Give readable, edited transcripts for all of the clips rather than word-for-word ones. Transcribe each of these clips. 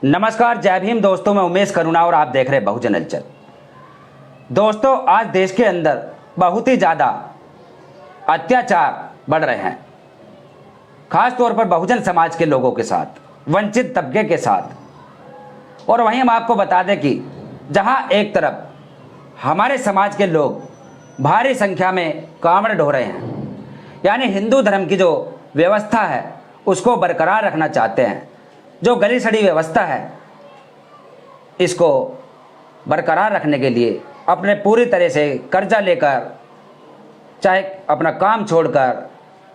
नमस्कार, जय भीम दोस्तों। मैं उमेश करुणा और आप देख रहे हैं बहुजन हलचल। दोस्तों, आज देश के अंदर बहुत ही ज़्यादा अत्याचार बढ़ रहे हैं, खास तौर पर बहुजन समाज के लोगों के साथ, वंचित तबके के साथ। और वहीं हम आपको बता दें कि जहां एक तरफ हमारे समाज के लोग भारी संख्या में कांवड़ ढो रहे हैं, यानी हिंदू धर्म की जो व्यवस्था है उसको बरकरार रखना चाहते हैं, जो गली सड़ी व्यवस्था है इसको बरकरार रखने के लिए अपने पूरी तरह से कर्जा लेकर, चाहे अपना काम छोड़कर,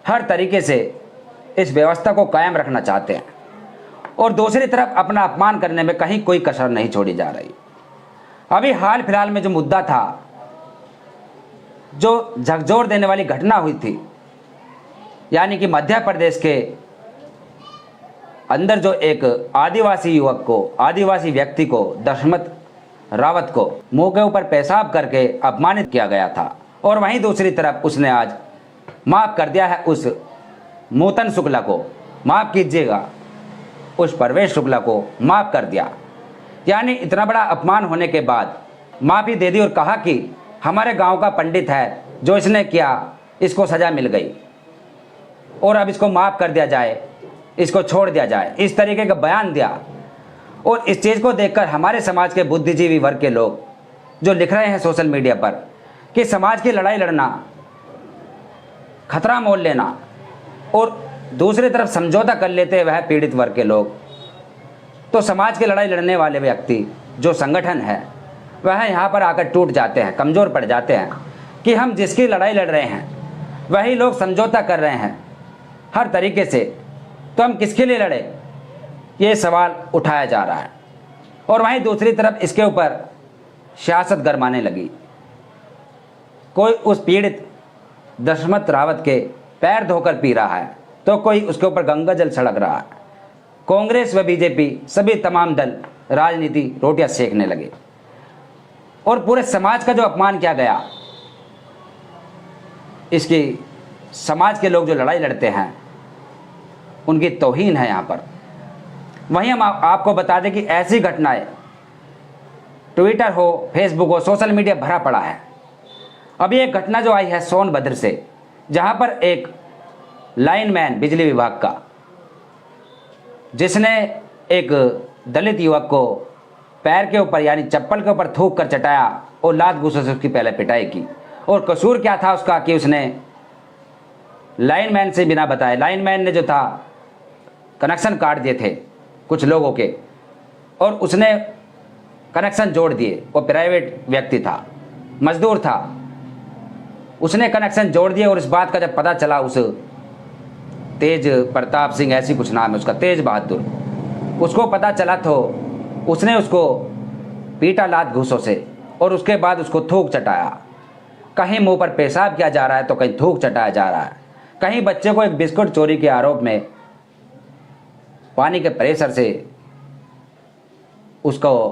हर तरीके से इस व्यवस्था को कायम रखना चाहते हैं। और दूसरी तरफ अपना अपमान करने में कहीं कोई कसर नहीं छोड़ी जा रही। अभी हाल फिलहाल में जो मुद्दा था, जो झकझोर देने वाली घटना हुई थी, यानी कि मध्य प्रदेश के अंदर जो एक आदिवासी युवक को, आदिवासी व्यक्ति को, दशमत रावत को मुंह के ऊपर पेशाब करके अपमानित किया गया था। और वहीं दूसरी तरफ उसने आज माफ़ कर दिया है उस मोतन शुक्ला को, माफ़ कीजिएगा, उस परवेश शुक्ला को माफ़ कर दिया। यानी इतना बड़ा अपमान होने के बाद माफ़ी दे दी और कहा कि हमारे गांव का पंडित है, जो इसने किया इसको सज़ा मिल गई और अब इसको माफ़ कर दिया जाए, इसको छोड़ दिया जाए, इस तरीके का बयान दिया। और इस चीज़ को देखकर हमारे समाज के बुद्धिजीवी वर्ग के लोग जो लिख रहे हैं सोशल मीडिया पर कि समाज की लड़ाई लड़ना, खतरा मोल लेना और दूसरी तरफ समझौता कर लेते हैं वह पीड़ित वर्ग के लोग, तो समाज की लड़ाई लड़ने वाले व्यक्ति जो संगठन है वह यहाँ पर आकर टूट जाते हैं, कमज़ोर पड़ जाते हैं कि हम जिसकी लड़ाई लड़ रहे हैं वही लोग समझौता कर रहे हैं हर तरीके से, तो हम किसके लिए लड़े, ये सवाल उठाया जा रहा है। और वहीं दूसरी तरफ इसके ऊपर सियासत गरमाने लगी। कोई उस पीड़ित दशमत रावत के पैर धोकर पी रहा है, तो कोई उसके ऊपर गंगा जल छिड़क रहा है। कांग्रेस व बीजेपी सभी तमाम दल राजनीति रोटियां सेकने लगे और पूरे समाज का जो अपमान किया गया, इसकी समाज के लोग जो लड़ाई लड़ते हैं उनकी तौहीन है यहाँ पर। वहीं हम आपको बता दें कि ऐसी घटनाएं ट्विटर हो, फेसबुक हो, सोशल मीडिया भरा पड़ा है। अभी एक घटना जो आई है सोनभद्र से, जहाँ पर एक लाइनमैन बिजली विभाग का, जिसने एक दलित युवक को पैर के ऊपर यानी चप्पल के ऊपर थूक कर चटाया और लात घूंसों से उसकी पहले पिटाई की। और कसूर क्या था उसका कि उसने लाइनमैन से बिना बताए, लाइनमैन ने जो था कनेक्शन काट दिए थे कुछ लोगों के और उसने कनेक्शन जोड़ दिए। वो प्राइवेट व्यक्ति था, मजदूर था, उसने कनेक्शन जोड़ दिए। और इस बात का जब पता चला उस तेज प्रताप सिंह, ऐसी कुछ नाम है उसका, तेज बहादुर, उसको पता चला तो उसने उसको पीटा लात घूंसों से और उसके बाद उसको थूक चटाया। कहीं मुंह पर पेशाब किया जा रहा है तो कहीं थूक चटाया जा रहा है। कहीं बच्चे को एक बिस्कुट चोरी के आरोप में पानी के प्रेशर से उसको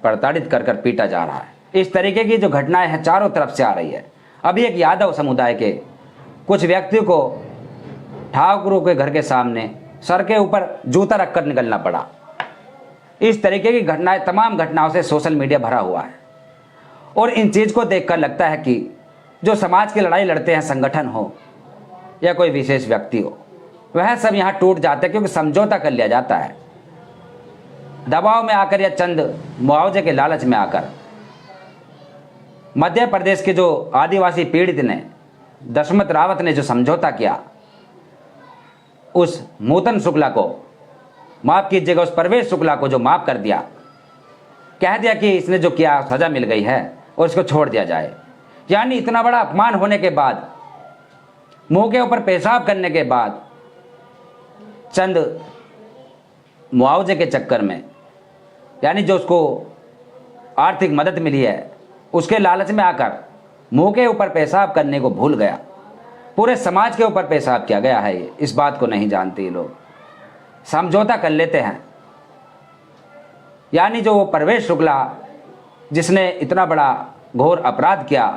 प्रताड़ित कर कर पीटा जा रहा है। इस तरीके की जो घटनाएं हैं चारों तरफ से आ रही है। अभी एक यादव समुदाय के कुछ व्यक्तियों को ठाकुरों के घर के सामने सर के ऊपर जूता रखकर निकलना पड़ा। इस तरीके की घटनाएं, तमाम घटनाओं से सोशल मीडिया भरा हुआ है। और इन चीज़ को देखकर लगता है कि जो समाज की लड़ाई लड़ते हैं, संगठन हो या कोई विशेष व्यक्ति हो, वह सब यहाँ टूट जाते हैं क्योंकि समझौता कर लिया जाता है दबाव में आकर या चंद मुआवजे के लालच में आकर। मध्य प्रदेश के जो आदिवासी पीड़ित ने, दशमत रावत ने जो समझौता किया, उस मोतन शुक्ला को माफ़ कीजिएगा, उस परवेश शुक्ला को जो माफ़ कर दिया, कह दिया कि इसने जो किया सज़ा मिल गई है और इसको छोड़ दिया जाए। यानी इतना बड़ा अपमान होने के बाद, मुंह के ऊपर पेशाब करने के बाद, चंद मुआवजे के चक्कर में, यानी जो उसको आर्थिक मदद मिली है उसके लालच में आकर मुंह के ऊपर पेशाब करने को भूल गया। पूरे समाज के ऊपर पेशाब किया गया है। इस बात को नहीं जानते ये लोग, समझौता कर लेते हैं। यानी जो वो परवेश शुक्ला जिसने इतना बड़ा घोर अपराध किया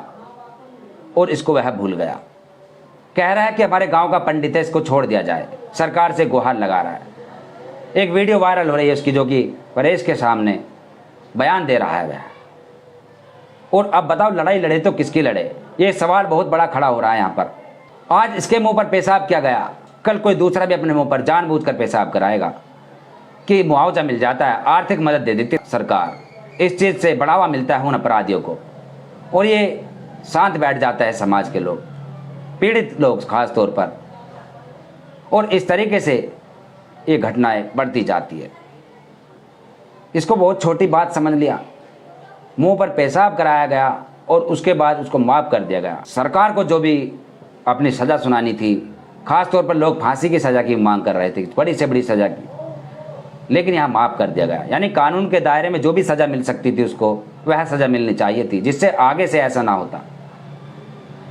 और इसको वह भूल गया, कह रहा है कि हमारे गांव का पंडित है, इसको छोड़ दिया जाए, सरकार से गुहार लगा रहा है। एक वीडियो वायरल हो रही है उसकी, जो कि प्रेस के सामने बयान दे रहा है वह। और अब बताओ लड़ाई लड़े तो किसकी लड़े, ये सवाल बहुत बड़ा खड़ा हो रहा है यहाँ पर। आज इसके मुंह पर पेशाब किया गया, कल कोई दूसरा भी अपने मुंह पर जानबूझकर पेशाब कराएगा कि मुआवजा मिल जाता है, आर्थिक मदद दे देती सरकार, इस चीज़ से बढ़ावा मिलता है उन अपराधियों को, और ये शांत बैठ जाता है समाज के लोग, पीड़ित लोग खास तौर पर। और इस तरीके से ये घटनाएं बढ़ती जाती है। इसको बहुत छोटी बात समझ लिया, मुंह पर पेशाब कराया गया और उसके बाद उसको माफ़ कर दिया गया। सरकार को जो भी अपनी सज़ा सुनानी थी, खास तौर पर लोग फांसी की सज़ा की मांग कर रहे थे, बड़ी से बड़ी सज़ा की, लेकिन यहाँ माफ़ कर दिया गया। यानी कानून के दायरे में जो भी सज़ा मिल सकती थी उसको वह सज़ा मिलनी चाहिए थी, जिससे आगे से ऐसा ना होता।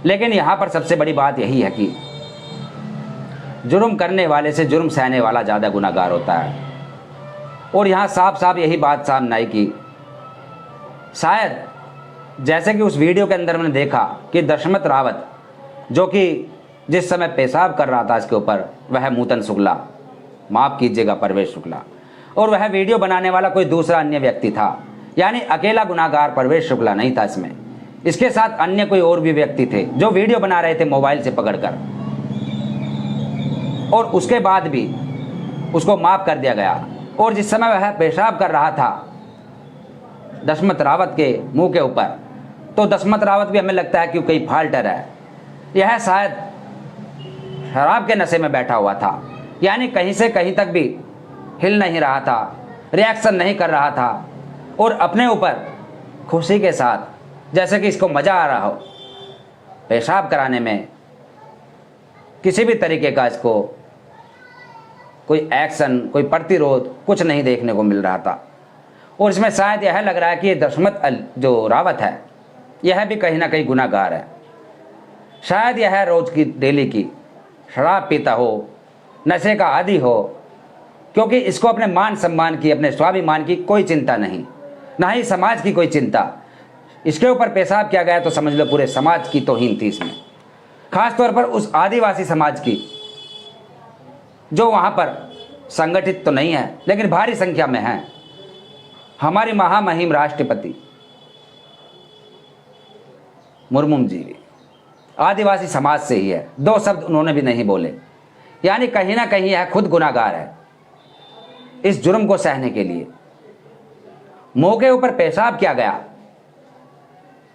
लेकिन यहाँ पर सबसे बड़ी बात यही है कि जुर्म करने वाले से जुर्म सहने वाला ज़्यादा गुनाहगार होता है। और यहाँ साफ साफ यही बात सामने आई कि शायद जैसे कि उस वीडियो के अंदर मैंने देखा कि दशमत रावत, जो कि जिस समय पेशाब कर रहा था इसके ऊपर, वह मूतन शुक्ला, माफ़ कीजिएगा परवेश शुक्ला, और वह वीडियो बनाने वाला कोई दूसरा अन्य व्यक्ति था। यानी अकेला गुनाहगार परवेश शुक्ला नहीं था इसमें, इसके साथ अन्य कोई और भी व्यक्ति थे जो वीडियो बना रहे थे मोबाइल से पकड़कर। और उसके बाद भी उसको माफ़ कर दिया गया। और जिस समय वह पेशाब कर रहा था दशमत रावत के मुंह के ऊपर, तो दशमत रावत भी हमें लगता है कि कोई फाल्टर है, यह शायद शराब के नशे में बैठा हुआ था। यानी कहीं से कहीं तक भी हिल नहीं रहा था, रिएक्शन नहीं कर रहा था, और अपने ऊपर खुशी के साथ, जैसे कि इसको मज़ा आ रहा हो पेशाब कराने में, किसी भी तरीके का इसको कोई एक्शन, कोई प्रतिरोध कुछ नहीं देखने को मिल रहा था। और इसमें शायद यह लग रहा है कि ये दशमत जो रावत है यह भी कहीं ना कहीं गुनाहगार है। शायद यह रोज़ की डेली की शराब पीता हो, नशे का आदी हो, क्योंकि इसको अपने मान सम्मान की, अपने स्वाभिमान की कोई चिंता नहीं, ना ही समाज की कोई चिंता। इसके ऊपर पेशाब किया गया तो समझ लो पूरे समाज की तौहीन थी इसमें, खास तौर पर उस आदिवासी समाज की जो वहाँ पर संगठित तो नहीं है लेकिन भारी संख्या में है। हमारी महामहिम राष्ट्रपति मुर्मू जी आदिवासी समाज से ही है, दो शब्द उन्होंने भी नहीं बोले। यानी कहीं ना कहीं यह खुद गुनाहगार है इस जुर्म को सहने के लिए। मुंह के ऊपर पेशाब किया गया,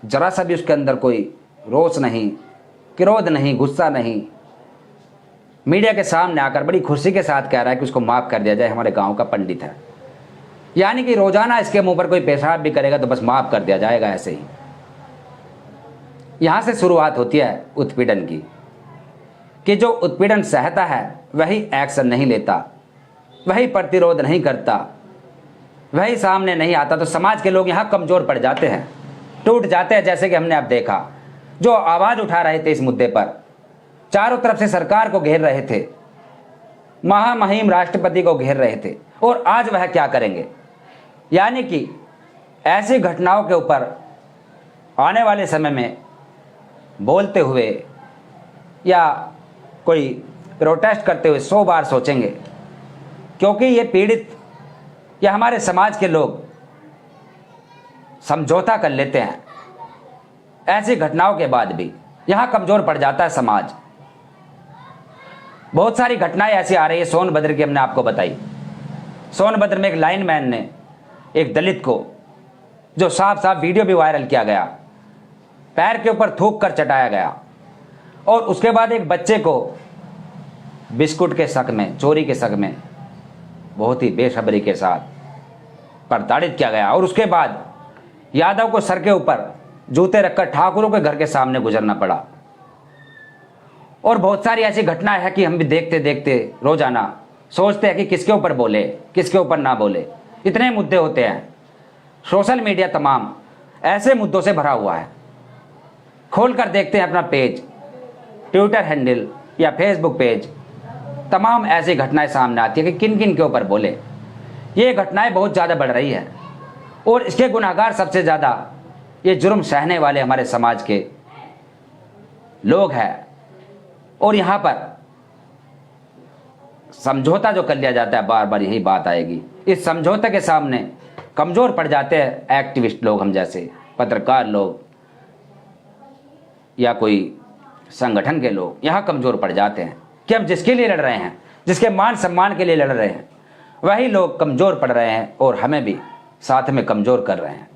जरा सा भी उसके अंदर कोई रोष नहीं, क्रोध नहीं, गुस्सा नहीं, मीडिया के सामने आकर बड़ी खुशी के साथ कह रहा है कि उसको माफ़ कर दिया जाए, हमारे गांव का पंडित है। यानी कि रोजाना इसके मुंह पर कोई पेशाब भी करेगा तो बस माफ़ कर दिया जाएगा ऐसे ही। यहाँ से शुरुआत होती है उत्पीड़न की, कि जो उत्पीड़न सहता है वही एक्शन नहीं लेता, वही प्रतिरोध नहीं करता, वही सामने नहीं आता, तो समाज के लोग यहाँ कमज़ोर पड़ जाते हैं, टूट जाते हैं। जैसे कि हमने अब देखा, जो आवाज़ उठा रहे थे इस मुद्दे पर, चारों तरफ से सरकार को घेर रहे थे, महामहिम राष्ट्रपति को घेर रहे थे, और आज वह क्या करेंगे। यानी कि ऐसी घटनाओं के ऊपर आने वाले समय में बोलते हुए या कोई प्रोटेस्ट करते हुए 100 बार सोचेंगे, क्योंकि ये पीड़ित या हमारे समाज के लोग समझौता कर लेते हैं। ऐसी घटनाओं के बाद भी यहाँ कमज़ोर पड़ जाता है समाज। बहुत सारी घटनाएं ऐसी आ रही है। सोनभद्र की हमने आपको बताई, सोनभद्र में एक लाइनमैन ने एक दलित को, जो साफ साफ वीडियो भी वायरल किया गया, पैर के ऊपर थूक कर चटाया गया, और उसके बाद एक बच्चे को बिस्कुट के शक में, चोरी के शक में बहुत ही बेसब्री के साथ प्रताड़ित किया गया, और उसके बाद यादव को सर के ऊपर जूते रखकर ठाकुरों के घर के सामने गुजरना पड़ा। और बहुत सारी ऐसी घटनाएं हैं कि हम भी देखते देखते रोजाना सोचते हैं कि किसके ऊपर बोले, किसके ऊपर ना बोले। इतने मुद्दे होते हैं। सोशल मीडिया तमाम ऐसे मुद्दों से भरा हुआ है। खोल कर देखते हैं अपना पेज, ट्विटर हैंडल या फेसबुक पेज, तमाम ऐसी घटनाएं सामने आती है कि किन किन के ऊपर बोले। ये घटनाएं बहुत ज़्यादा बढ़ रही है, और इसके गुनाहगार सबसे ज़्यादा ये जुर्म सहने वाले हमारे समाज के लोग हैं। और यहाँ पर समझौता जो कर लिया जाता है, बार बार यही बात आएगी, इस समझौते के सामने कमज़ोर पड़ जाते हैं एक्टिविस्ट लोग, हम जैसे पत्रकार लोग या कोई संगठन के लोग। यहाँ कमज़ोर पड़ जाते हैं कि हम जिसके लिए लड़ रहे हैं, जिसके मान सम्मान के लिए लड़ रहे हैं, वही लोग कमज़ोर पड़ रहे हैं और हमें भी साथ में कमज़ोर कर रहे हैं।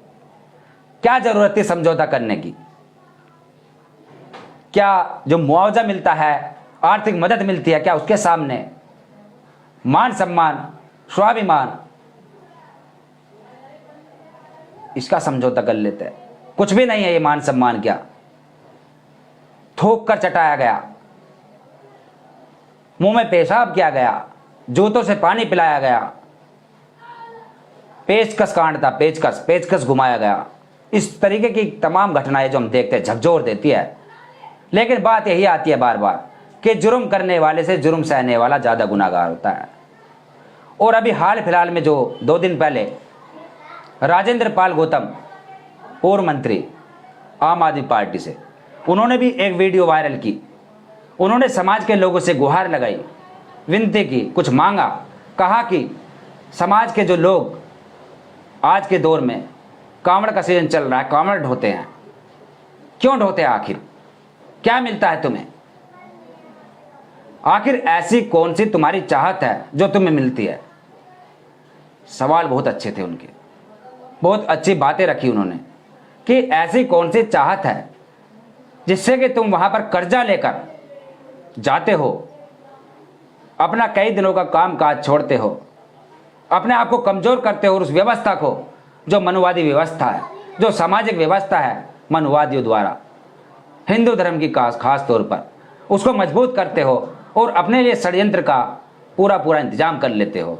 क्या ज़रूरत थी समझौता करने की? क्या जो मुआवजा मिलता है, आर्थिक मदद मिलती है, क्या उसके सामने मान सम्मान, स्वाभिमान, इसका समझौता कर लेते हैं? कुछ भी नहीं है ये मान सम्मान, क्या थूक कर चटाया गया, मुंह में पेशाब किया गया, जूतों से पानी पिलाया गया, पेचकस कांड था, पेचकस घुमाया गया। इस तरीके की तमाम घटनाएं जो हम देखते हैं झकझोर देती है। लेकिन बात यही आती है बार बार कि जुर्म करने वाले से जुर्म सहने वाला ज़्यादा गुनाहगार होता है। और अभी हाल फिलहाल में जो 2 दिन पहले राजेंद्र पाल गौतम, पूर्व मंत्री आम आदमी पार्टी से, उन्होंने भी एक वीडियो वायरल की। उन्होंने समाज के लोगों से गुहार लगाई, विनती की, कुछ मांगा, कहा कि समाज के जो लोग आज के दौर में कांवड़ का सीजन चल रहा है, कांवड़ ढोते हैं, क्यों ढोते हैं? आखिर क्या मिलता है तुम्हें? आखिर ऐसी कौन सी तुम्हारी चाहत है जो तुम्हें मिलती है? सवाल बहुत अच्छे थे उनके, बहुत अच्छी बातें रखी उन्होंने कि ऐसी कौन सी चाहत है जिससे कि तुम वहां पर कर्जा लेकर जाते हो, अपना कई दिनों का काम काज छोड़ते हो, अपने आप को कमजोर करते हो और उस व्यवस्था को, जो मनुवादी व्यवस्था है, जो सामाजिक व्यवस्था है मनुवादियों द्वारा हिंदू धर्म की खास तौर पर, उसको मजबूत करते हो और अपने लिए षड्यंत्र का पूरा इंतजाम कर लेते हो।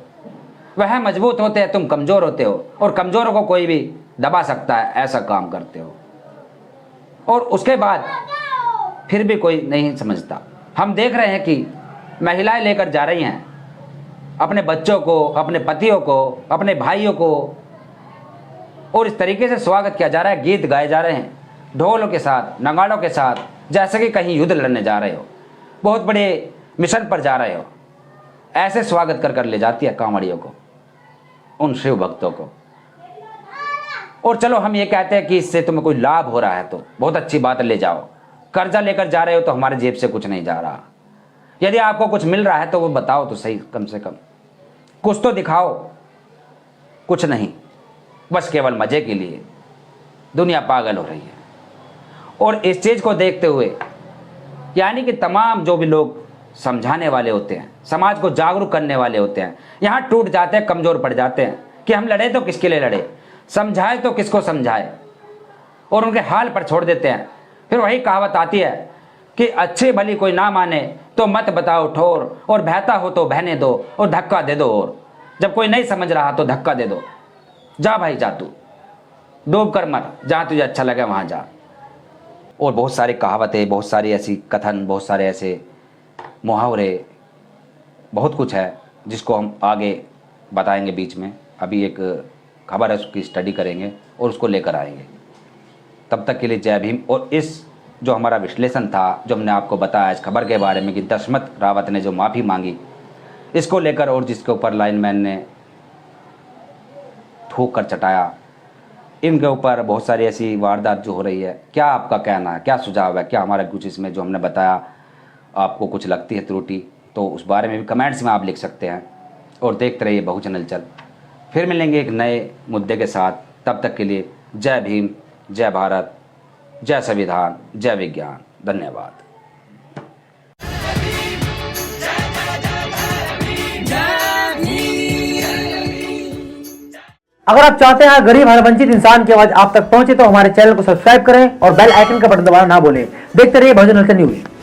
वह मजबूत होते हैं, तुम कमज़ोर होते हो और कमज़ोरों को कोई भी दबा सकता है, ऐसा काम करते हो। और उसके बाद फिर भी कोई नहीं समझता। हम देख रहे हैं कि महिलाएं लेकर जा रही हैं अपने बच्चों को, अपने पतियों को, अपने भाइयों को, और इस तरीके से स्वागत किया जा रहा है, गीत गाए जा रहे हैं ढोलों के साथ, नगाड़ों के साथ, जैसे कि कहीं युद्ध लड़ने जा रहे हो, बहुत बड़े मिशन पर जा रहे हो। ऐसे स्वागत कर ले जाती है कांवड़ियों को, उन शिव भक्तों को। और चलो हम ये कहते हैं कि इससे तुम्हें कोई लाभ हो रहा है तो बहुत अच्छी बात, ले जाओ। कर्जा लेकर जा रहे हो तो हमारे जेब से कुछ नहीं जा रहा। यदि आपको कुछ मिल रहा है तो वो बताओ तो सही, कम से कम कुछ तो दिखाओ। कुछ नहीं, बस केवल मजे के लिए दुनिया पागल हो रही है। और इस चीज को देखते हुए, यानी कि तमाम जो भी लोग समझाने वाले होते हैं, समाज को जागरूक करने वाले होते हैं, यहाँ टूट जाते हैं, कमजोर पड़ जाते हैं कि हम लड़े तो किसके लिए लड़े, समझाए तो किसको समझाए, और उनके हाल पर छोड़ देते हैं। फिर वही कहावत आती है कि अच्छी भली कोई ना माने तो मत बताओ ठोर, और बहता हो तो बहने दो और धक्का दे दो, और जब कोई नहीं समझ रहा तो धक्का दे दो। जा भाई जा, तू डूब कर मर, जहाँ तुझे अच्छा लगे वहाँ जा। और बहुत सारी कहावतें, बहुत सारी ऐसी कथन, बहुत सारे ऐसे मुहावरे, बहुत कुछ है जिसको हम आगे बताएंगे बीच में। अभी एक खबर है, उसकी स्टडी करेंगे और उसको लेकर आएंगे। तब तक के लिए जय भीम। और इस जो हमारा विश्लेषण था, जो हमने आपको बताया इस खबर के बारे में कि दशमत रावत ने जो माफ़ी मांगी, इसको लेकर और जिसके ऊपर लाइनमैन ने थूक कर चटाया, इनके ऊपर बहुत सारी ऐसी वारदात जो हो रही है। क्या आपका कहना है, क्या सुझाव है, क्या हमारा कुछ इसमें जो हमने बताया आपको कुछ लगती है त्रुटि, तो उस बारे में भी कमेंट्स में आप लिख सकते हैं। और देखते रहिए बहुजन हलचल। फिर मिलेंगे एक नए मुद्दे के साथ। तब तक के लिए जय भीम, जय भारत, जय संविधान, जय विज्ञान। धन्यवाद। अगर आप चाहते हैं गरीब हर वंचित इंसान की आवाज आप तक पहुंचे तो हमारे चैनल को सब्सक्राइब करें और बेल आइकन का बटन दबाना ना भूलें। देखते रहिए बहुजन हलचल न्यूज।